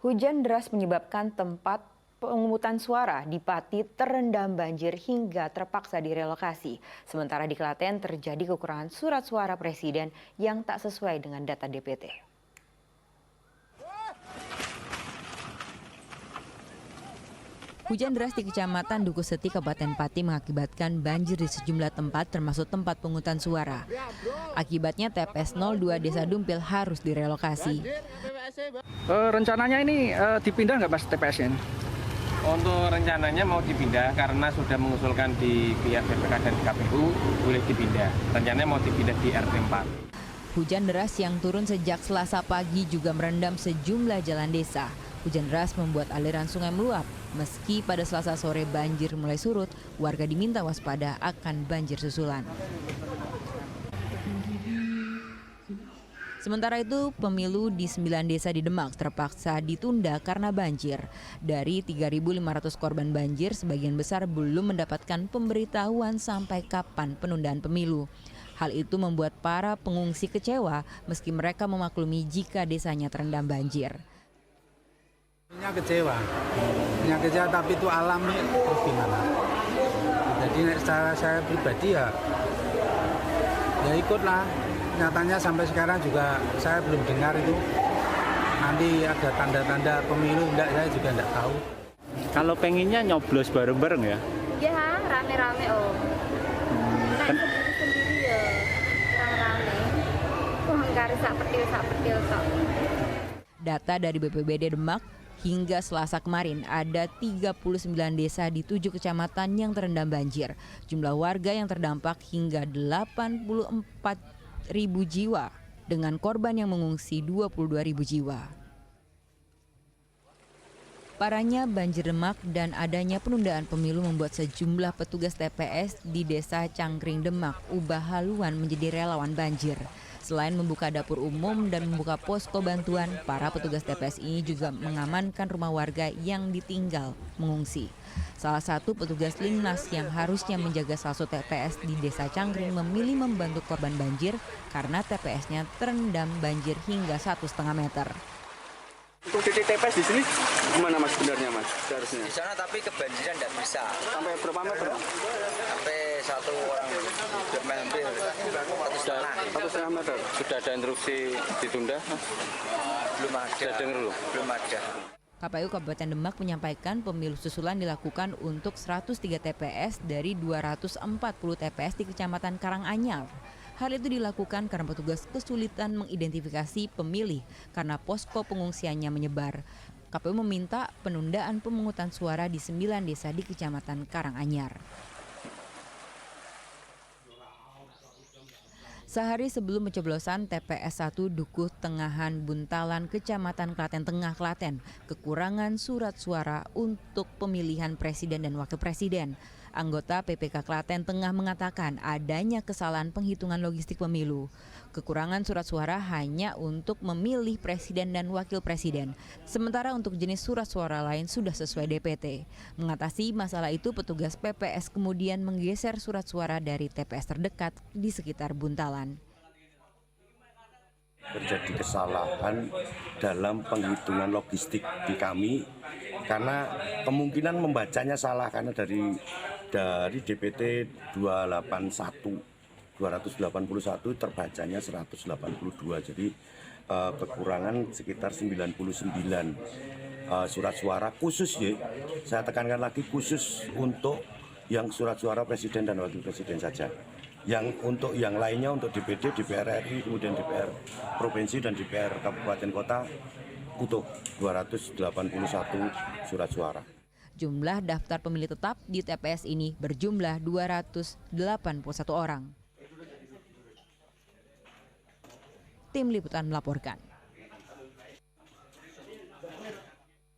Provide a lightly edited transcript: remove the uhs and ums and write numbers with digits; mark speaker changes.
Speaker 1: Hujan deras menyebabkan tempat pemungutan suara di Pati terendam banjir hingga terpaksa direlokasi. Sementara di Klaten terjadi kekurangan surat suara presiden yang tak sesuai dengan data DPT. Hujan deras di Kecamatan Dukuseti, Kabupaten Pati mengakibatkan banjir di sejumlah tempat termasuk tempat pemungutan suara. Akibatnya TPS 02 Desa Dumpil harus direlokasi.
Speaker 2: Rencananya ini dipindah nggak Mas TPS-nya?
Speaker 3: Untuk rencananya mau dipindah karena sudah mengusulkan di pihak BPK dan KPU boleh dipindah. Rencananya mau dipindah di RT 4.
Speaker 1: Hujan deras yang turun sejak Selasa pagi juga merendam sejumlah jalan desa. Hujan deras membuat aliran sungai meluap. Meski pada Selasa sore banjir mulai surut, warga diminta waspada akan banjir susulan. Sementara itu, pemilu di 9 desa di Demak terpaksa ditunda karena banjir. Dari 3.500 korban banjir, sebagian besar belum mendapatkan pemberitahuan sampai kapan penundaan pemilu. Hal itu membuat para pengungsi kecewa meski mereka memaklumi jika desanya terendam banjir.
Speaker 4: Kecewa, tapi itu alami terus gimana? Jadi secara saya pribadi ya ikutlah. Nyatanya sampai sekarang juga saya belum dengar itu nanti ada tanda-tanda pemilu, enggak, saya juga enggak tahu.
Speaker 5: Kalau pengennya nyoblos bareng-bareng ya?
Speaker 6: Ya, rame-rame om. Nah, sendiri ya, rame-rame. Hangkari sak petil kok.
Speaker 1: Data dari BPBD Demak, hingga Selasa kemarin ada 39 desa di 7 kecamatan yang terendam banjir. Jumlah warga yang terdampak hingga 84.000 jiwa, dengan korban yang mengungsi 22.000 jiwa. Parahnya banjir Demak dan adanya penundaan pemilu membuat sejumlah petugas TPS di Desa Cangkring Demak ubah haluan menjadi relawan banjir. Selain membuka dapur umum dan membuka posko bantuan, para petugas TPS ini juga mengamankan rumah warga yang ditinggal mengungsi. Salah satu petugas Linmas yang harusnya menjaga salah satu TPS di Desa Cangkring memilih membantu korban banjir karena TPS-nya terendam banjir hingga 1,5 meter.
Speaker 2: Untuk titik TPS di sini gimana Mas sebenarnya Mas seharusnya?
Speaker 7: Di sana tapi kebanjiran tidak bisa.
Speaker 2: Sampai berapa meter?
Speaker 7: Sampai satu orang hampir
Speaker 2: 1,5 meter.
Speaker 5: Sudah ada instruksi ditunda?
Speaker 7: belum ada.
Speaker 5: Sudah dengar belum?
Speaker 7: Belum ada.
Speaker 1: KPU Kabupaten Demak menyampaikan pemilu susulan dilakukan untuk 103 TPS dari 240 TPS di Kecamatan Karanganyar. Hal itu dilakukan karena petugas kesulitan mengidentifikasi pemilih karena posko pengungsiannya menyebar. KPU meminta penundaan pemungutan suara di 9 desa di Kecamatan Karanganyar. Sehari sebelum pencoblosan TPS 1 Dukuh Tengahan Buntalan, Kecamatan Klaten Tengah, Klaten, kekurangan surat suara untuk pemilihan presiden dan wakil presiden. Anggota PPK Klaten Tengah mengatakan adanya kesalahan penghitungan logistik pemilu. Kekurangan surat suara hanya untuk memilih presiden dan wakil presiden. Sementara untuk jenis surat suara lain sudah sesuai DPT. Mengatasi masalah itu, petugas PPS kemudian menggeser surat suara dari TPS terdekat di sekitar Buntalan.
Speaker 8: Terjadi kesalahan dalam penghitungan logistik di kami karena kemungkinan membacanya salah karena dari DPT 281 terbacanya 182, jadi kekurangan sekitar 99 surat suara khusus ya. Saya tekankan lagi khusus untuk yang surat suara presiden dan wakil presiden saja. Yang untuk yang lainnya untuk DPD, DPR RI, kemudian DPR provinsi dan DPR kabupaten kota utuh 281 surat suara.
Speaker 1: Jumlah daftar pemilih tetap di TPS ini berjumlah 281 orang. Tim Liputan melaporkan.